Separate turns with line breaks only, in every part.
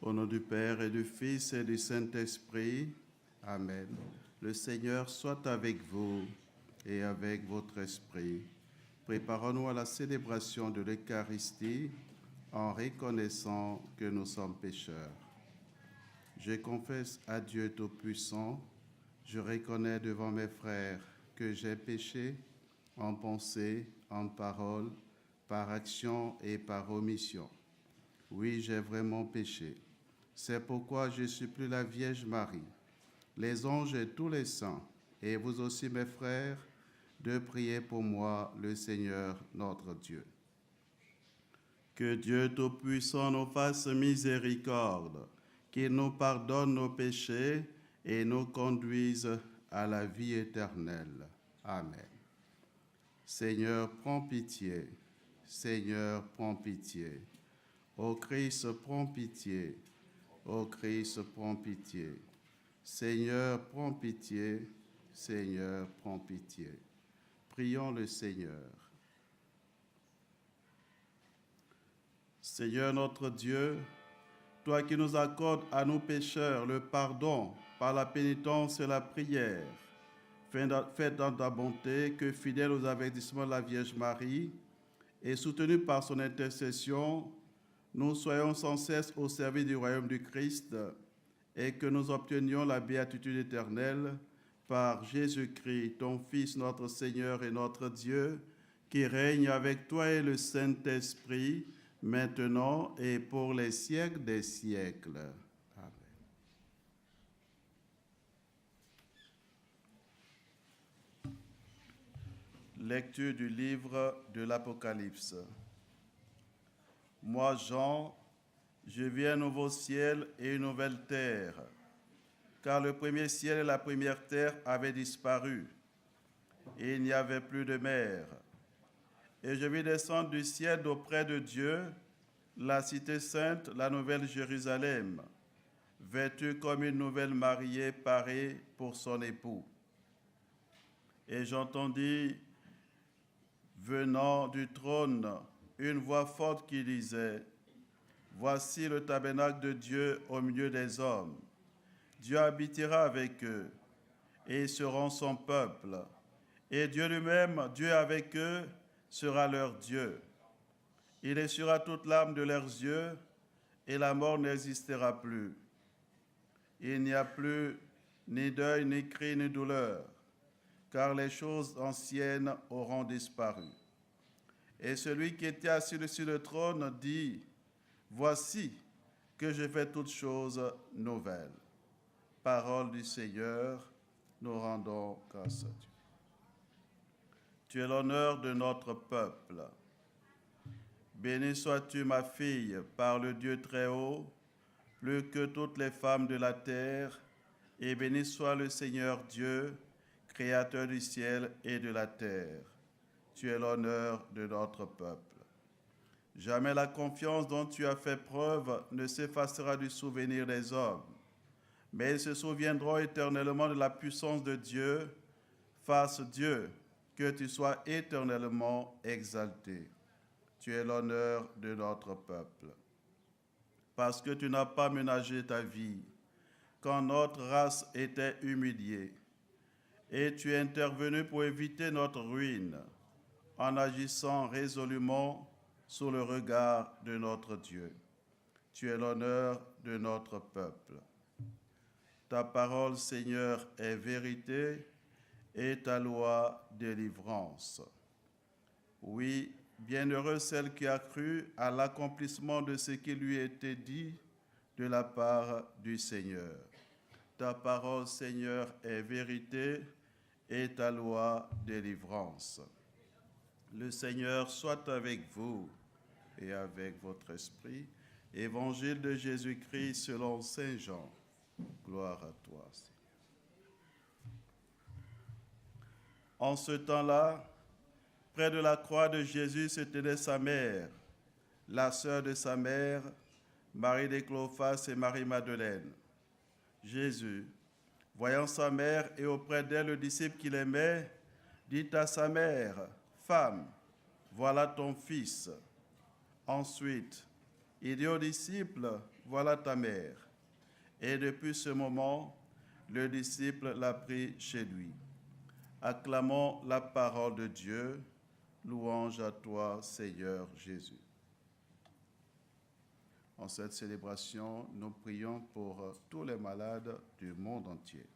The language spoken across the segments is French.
Au nom du Père et du Fils et du Saint-Esprit. Amen. Le Seigneur soit avec vous et avec votre esprit. Préparons-nous à la célébration de l'Eucharistie en reconnaissant que nous sommes pécheurs. Je confesse à Dieu Tout-Puissant, je reconnais devant mes frères que j'ai péché en pensée, en parole, par action et par omission. Oui, j'ai vraiment péché. C'est pourquoi je supplie la Vierge Marie, les anges et tous les saints, et vous aussi mes frères, de prier pour moi, le Seigneur notre Dieu. Que Dieu Tout-Puissant nous fasse miséricorde, qu'il nous pardonne nos péchés et nous conduise à la vie éternelle. Amen. Seigneur, prends pitié. Seigneur, prends pitié. Ô Christ, prends pitié. Ô Christ, prends pitié. Seigneur, prends pitié. Seigneur, prends pitié. Prions le Seigneur. Seigneur notre Dieu, toi qui nous accordes à nous pécheurs le pardon par la pénitence et la prière, fais dans ta bonté que, fidèle aux avertissements de la Vierge Marie et soutenus par son intercession, nous soyons sans cesse au service du royaume du Christ et que nous obtenions la béatitude éternelle par Jésus-Christ, ton Fils, notre Seigneur et notre Dieu, qui règne avec toi et le Saint-Esprit, maintenant et pour les siècles des siècles. Amen. Lecture du livre de l'Apocalypse. Moi, Jean, je vis un nouveau ciel et une nouvelle terre, car le premier ciel et la première terre avaient disparu, et il n'y avait plus de mer. Et je vis descendre du ciel d'auprès de Dieu la cité sainte, la nouvelle Jérusalem, vêtue comme une nouvelle mariée parée pour son époux. Et j'entendis, venant du trône, une voix forte qui disait, « Voici le tabernacle de Dieu au milieu des hommes. Dieu habitera avec eux, et ils seront son peuple. Et Dieu lui-même, Dieu avec eux, sera leur Dieu. Il essuiera toute larme de leurs yeux, et la mort n'existera plus. Il n'y a plus ni deuil, ni cri, ni douleur, car les choses anciennes auront disparu. » Et celui qui était assis sur le trône dit, « Voici que je fais toutes choses nouvelles. » Parole du Seigneur, nous rendons grâce à Dieu. Tu es l'honneur de notre peuple. Béni sois-tu, ma fille, par le Dieu très haut, plus que toutes les femmes de la terre, et béni soit le Seigneur Dieu, créateur du ciel et de la terre. Tu es l'honneur de notre peuple. Jamais la confiance dont tu as fait preuve ne s'effacera du souvenir des hommes, mais ils se souviendront éternellement de la puissance de Dieu. Fasse Dieu que tu sois éternellement exalté. Tu es l'honneur de notre peuple. Parce que tu n'as pas ménagé ta vie quand notre race était humiliée, et tu es intervenu pour éviter notre ruine, en agissant résolument sous le regard de notre Dieu. Tu es l'honneur de notre peuple. Ta parole, Seigneur, est vérité et ta loi délivrance. Oui, bienheureuse celle qui a cru à l'accomplissement de ce qui lui était dit de la part du Seigneur. Ta parole, Seigneur, est vérité et ta loi délivrance. Le Seigneur soit avec vous et avec votre esprit. Évangile de Jésus-Christ selon saint Jean. Gloire à toi, Seigneur. En ce temps-là, près de la croix de Jésus se tenait sa mère, la sœur de sa mère, Marie de Clophas et Marie-Madeleine. Jésus, voyant sa mère et auprès d'elle le disciple qu'il aimait, dit à sa mère, « Femme, voilà ton fils. » Ensuite, il dit aux disciples, voilà ta mère. Et depuis ce moment, le disciple l'a pris chez lui. Acclamons la parole de Dieu. Louange à toi, Seigneur Jésus. En cette célébration, nous prions pour tous les malades du monde entier.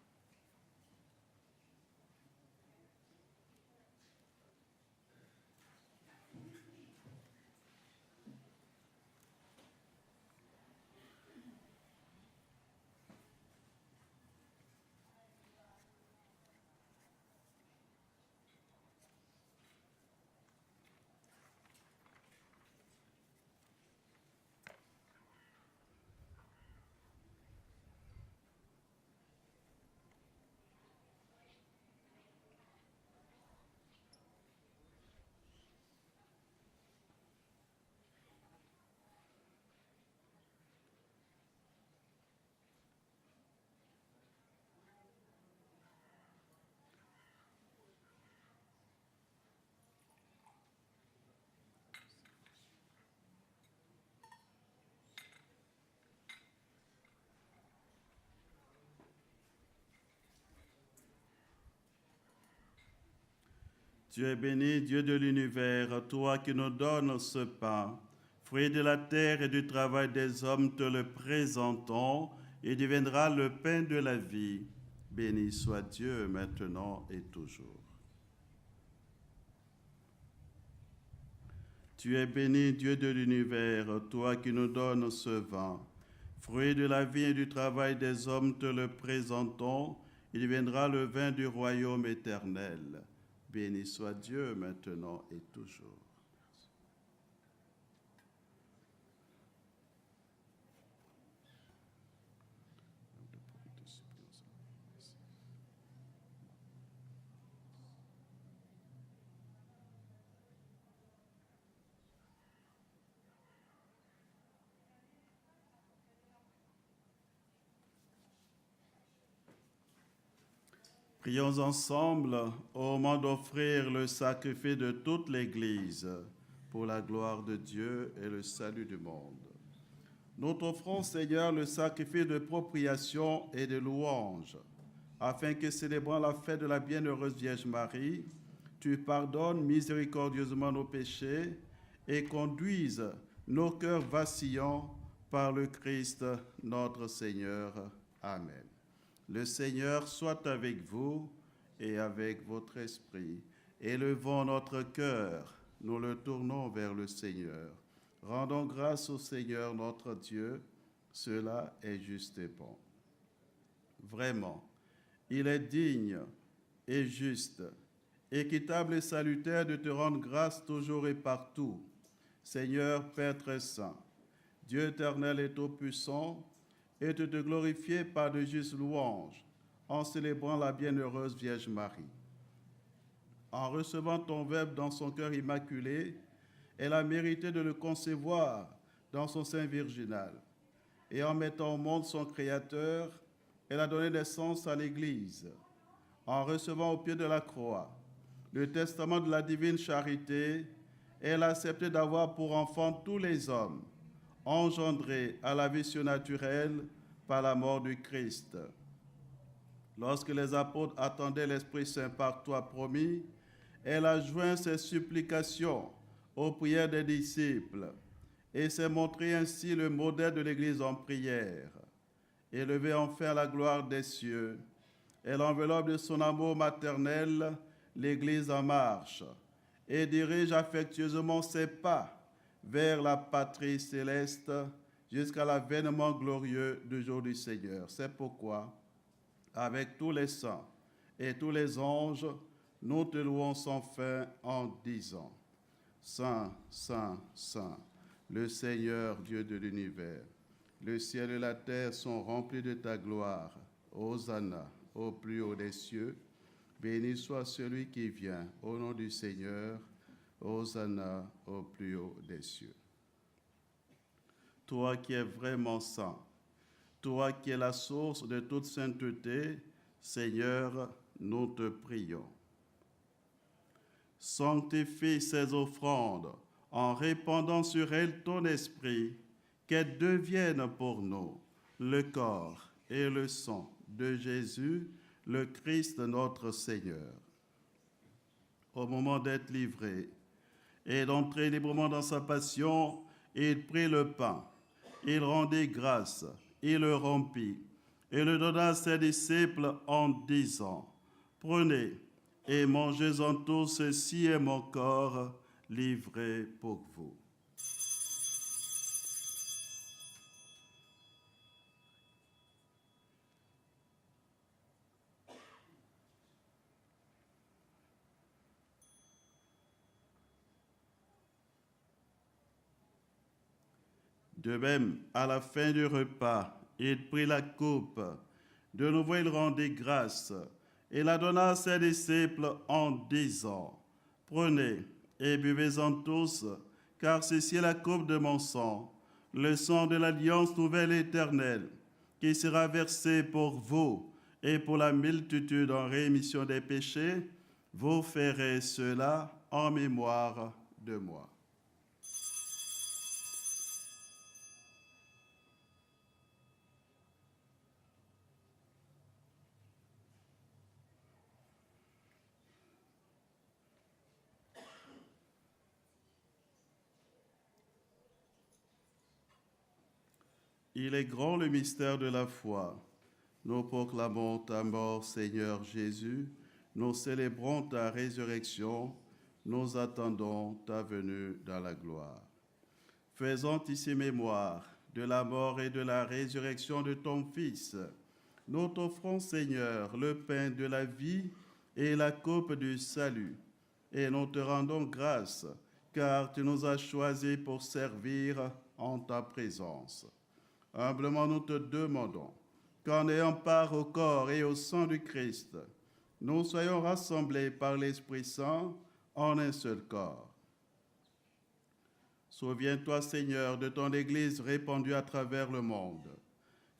Tu es béni, Dieu de l'univers, toi qui nous donnes ce pain, fruit de la terre et du travail des hommes, te le présentons, et deviendra le pain de la vie. Béni soit Dieu maintenant et toujours. Tu es béni, Dieu de l'univers, toi qui nous donnes ce vin, fruit de la vie et du travail des hommes, te le présentons, et deviendra le vin du royaume éternel. Béni soit Dieu maintenant et toujours. Prions ensemble au moment d'offrir le sacrifice de toute l'Église pour la gloire de Dieu et le salut du monde. Nous t'offrons, Seigneur, le sacrifice de propriation et de louange, afin que, célébrant la fête de la bienheureuse Vierge Marie, tu pardonnes miséricordieusement nos péchés et conduises nos cœurs vacillants par le Christ notre Seigneur. Amen. Le Seigneur soit avec vous et avec votre esprit. Élevons notre cœur, nous le tournons vers le Seigneur. Rendons grâce au Seigneur notre Dieu, cela est juste et bon. Vraiment, il est digne et juste, équitable et salutaire de te rendre grâce toujours et partout. Seigneur, Père très saint, Dieu éternel et tout-puissant, et de te glorifier par de justes louanges en célébrant la bienheureuse Vierge Marie. En recevant ton Verbe dans son cœur immaculé, elle a mérité de le concevoir dans son sein virginal. Et en mettant au monde son Créateur, elle a donné naissance à l'Église. En recevant au pied de la croix le testament de la divine charité, elle a accepté d'avoir pour enfants tous les hommes, engendré à la vie surnaturelle par la mort du Christ. Lorsque les apôtres attendaient l'Esprit Saint par toi promis, elle a joint ses supplications aux prières des disciples et s'est montrée ainsi le modèle de l'Église en prière. Élevée enfin à la gloire des cieux, elle enveloppe de son amour maternel l'Église en marche et dirige affectueusement ses pas vers la patrie céleste jusqu'à l'avènement glorieux du jour du Seigneur. C'est pourquoi, avec tous les saints et tous les anges, nous te louons sans fin en disant: Saint, Saint, Saint, le Seigneur Dieu de l'univers, le ciel et la terre sont remplis de ta gloire. Hosanna au plus haut des cieux. Béni soit celui qui vient au nom du Seigneur. Hosanna au plus haut des cieux. Toi qui es vraiment saint, toi qui es la source de toute sainteté, Seigneur, nous te prions. Sanctifie ces offrandes en répandant sur elles ton esprit, qu'elles deviennent pour nous le corps et le sang de Jésus, le Christ notre Seigneur. Au moment d'être livré et d'entrer librement dans sa passion, il prit le pain, il rendit grâce, il le rompit et le donna à ses disciples en disant, « Prenez et mangez-en tous, ceci est mon corps livré pour vous. » De même, à la fin du repas, il prit la coupe. De nouveau, il rendit grâce et la donna à ses disciples en disant, « Prenez et buvez-en tous, car ceci est la coupe de mon sang, le sang de l'alliance nouvelle et éternelle, qui sera versé pour vous et pour la multitude en rémission des péchés. Vous ferez cela en mémoire de moi. » Il est grand le mystère de la foi. Nous proclamons ta mort, Seigneur Jésus. Nous célébrons ta résurrection. Nous attendons ta venue dans la gloire. Faisant ici mémoire de la mort et de la résurrection de ton Fils, nous t'offrons, Seigneur, le pain de la vie et la coupe du salut. Et nous te rendons grâce, car tu nous as choisis pour servir en ta présence. Humblement, nous te demandons qu'en ayant part au corps et au sang du Christ, nous soyons rassemblés par l'Esprit Saint en un seul corps. Souviens-toi, Seigneur, de ton Église répandue à travers le monde.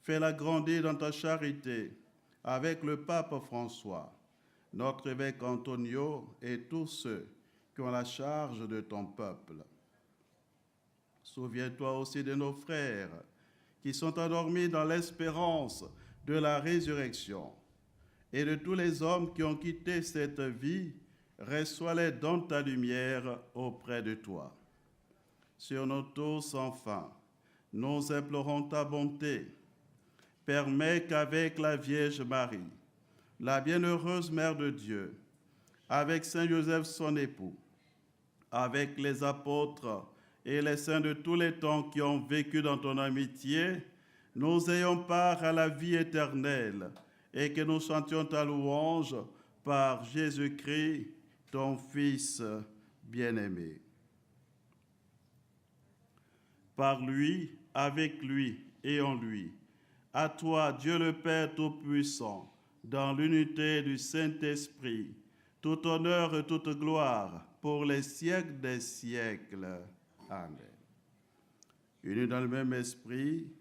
Fais-la grandir dans ta charité avec le pape François, notre évêque Antonio et tous ceux qui ont la charge de ton peuple. Souviens-toi aussi de nos frères qui sont endormis dans l'espérance de la résurrection, et de tous les hommes qui ont quitté cette vie, reçois-les dans ta lumière auprès de toi. Sur nous tous, enfin, nous implorons ta bonté. Permets qu'avec la Vierge Marie, la bienheureuse Mère de Dieu, avec Saint Joseph son époux, avec les apôtres et les saints de tous les temps qui ont vécu dans ton amitié, nous ayons part à la vie éternelle et que nous chantions ta louange par Jésus-Christ, ton Fils bien-aimé. Par lui, avec lui et en lui, à toi, Dieu le Père Tout-Puissant, dans l'unité du Saint-Esprit, tout honneur et toute gloire pour les siècles des siècles. Amen. Unis dans le même esprit,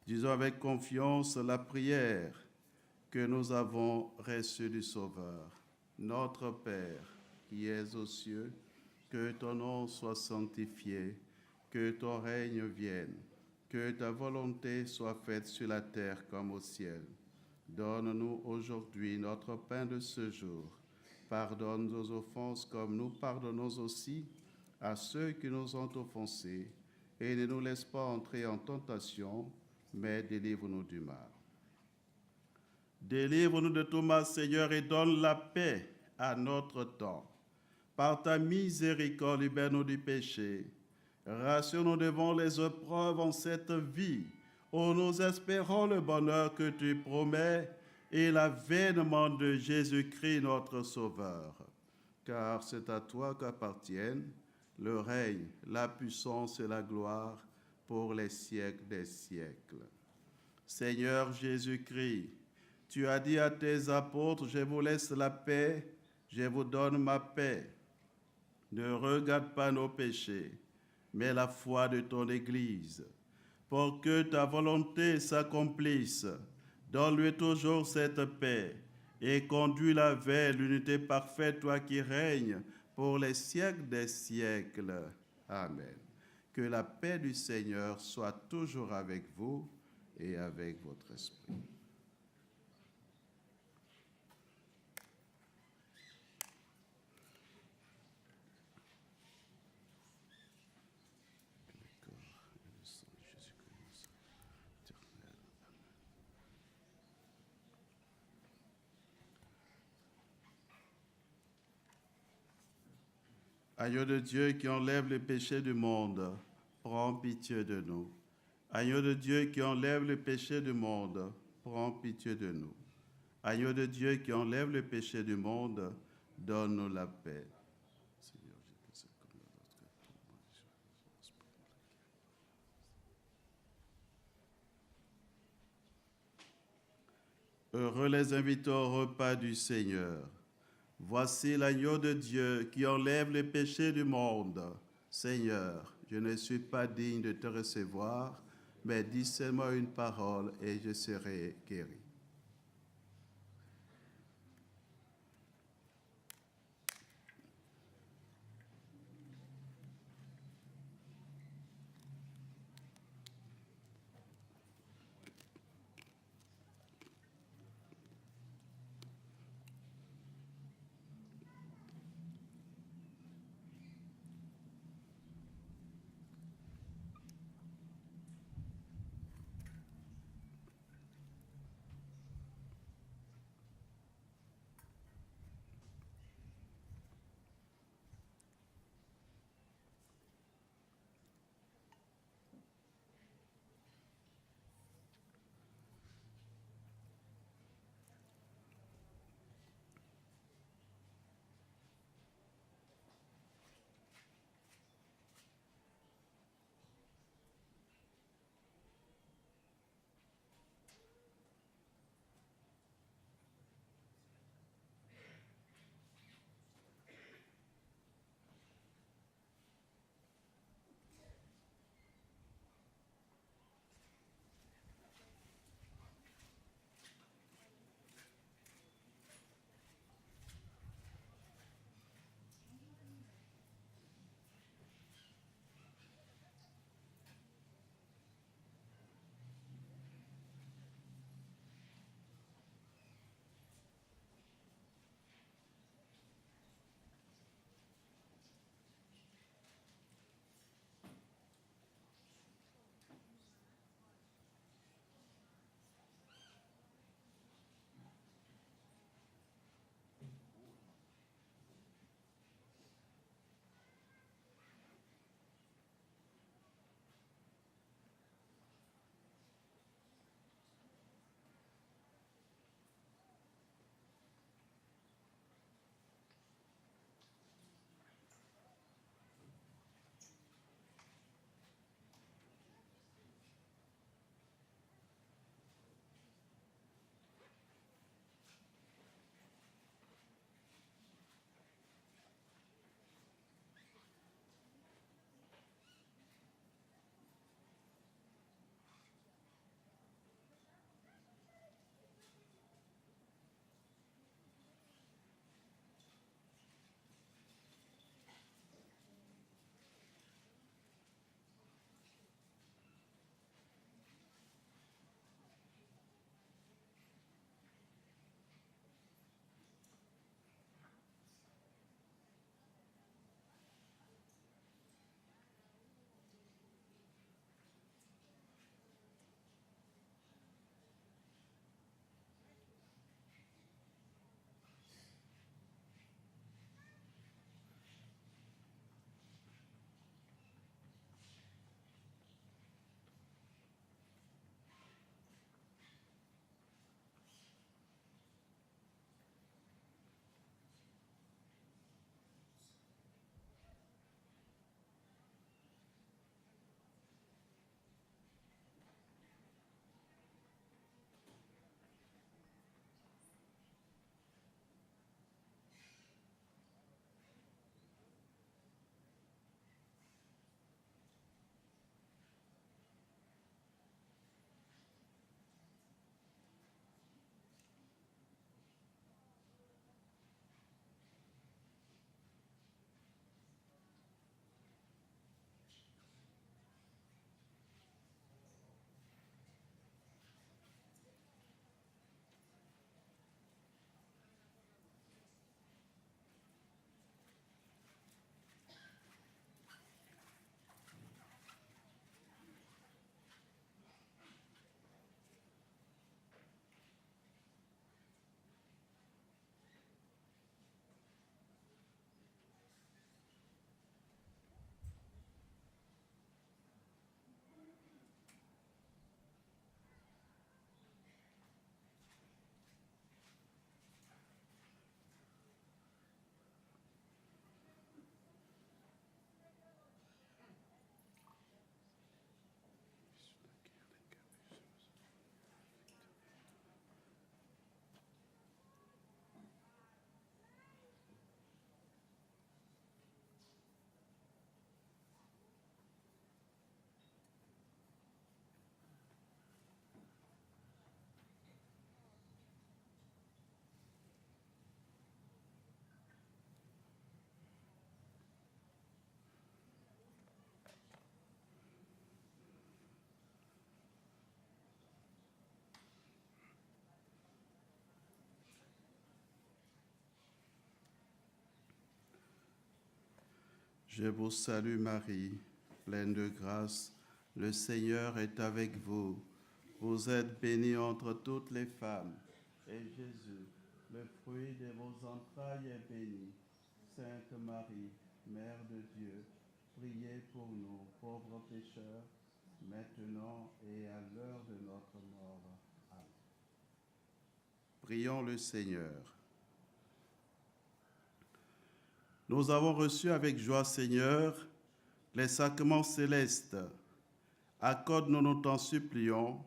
disons avec confiance la prière que nous avons reçue du Sauveur. Notre Père, qui es aux cieux, que ton nom soit sanctifié, que ton règne vienne, que ta volonté soit faite sur la terre comme au ciel. Donne-nous aujourd'hui notre pain de ce jour. Pardonne nos offenses comme nous pardonnons aussi à ceux qui nous ont offensés, et ne nous laisse pas entrer en tentation, mais délivre-nous du mal. Délivre-nous de tout mal, Seigneur, et donne la paix à notre temps. Par ta miséricorde, libère-nous du péché. Rassure-nous devant les épreuves en cette vie, où nous espérons le bonheur que tu promets et l'avènement de Jésus-Christ, notre Sauveur. Car c'est à toi qu'appartiennent le règne, la puissance et la gloire pour les siècles des siècles. Seigneur Jésus-Christ, tu as dit à tes apôtres, je vous laisse la paix, je vous donne ma paix. Ne regarde pas nos péchés, mais la foi de ton Église. Pour que ta volonté s'accomplisse, donne-lui toujours cette paix et conduis-la vers l'unité parfaite, toi qui règnes pour les siècles des siècles. Amen. Que la paix du Seigneur soit toujours avec vous et avec votre esprit. Agneau de Dieu qui enlève le péché du monde, prends pitié de nous. Agneau de Dieu qui enlève le péché du monde, prends pitié de nous. Agneau de Dieu qui enlève le péché du monde, donne-nous la paix. Heureux les invités au repas du Seigneur. Voici l'agneau de Dieu qui enlève les péchés du monde. Seigneur, je ne suis pas digne de te recevoir, mais dis seulement une parole et je serai guéri. Je vous salue Marie, pleine de grâce, le Seigneur est avec vous. Vous êtes bénie entre toutes les femmes, et Jésus, le fruit de vos entrailles, est béni. Sainte Marie, Mère de Dieu, priez pour nous, pauvres pécheurs, maintenant et à l'heure de notre mort. Amen. Prions le Seigneur. Nous avons reçu avec joie, Seigneur, les sacrements célestes. Accorde-nous, nous t'en supplions,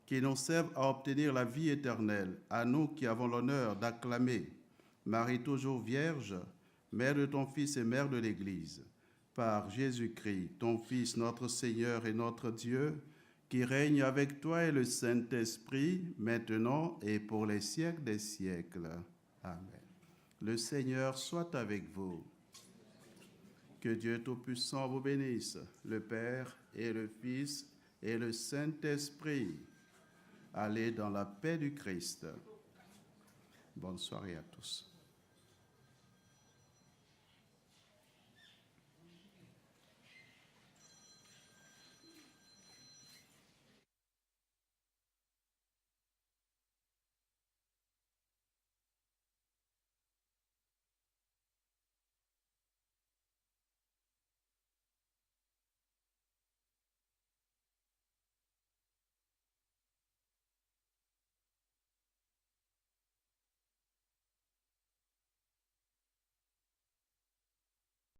qui nous servent à obtenir la vie éternelle, à nous qui avons l'honneur d'acclamer Marie toujours Vierge, Mère de ton Fils et Mère de l'Église, par Jésus-Christ, ton Fils, notre Seigneur et notre Dieu, qui règne avec toi et le Saint-Esprit, maintenant et pour les siècles des siècles. Amen. Le Seigneur soit avec vous. Que Dieu Tout-Puissant vous bénisse, le Père et le Fils et le Saint-Esprit. Allez dans la paix du Christ. Bonne soirée à tous.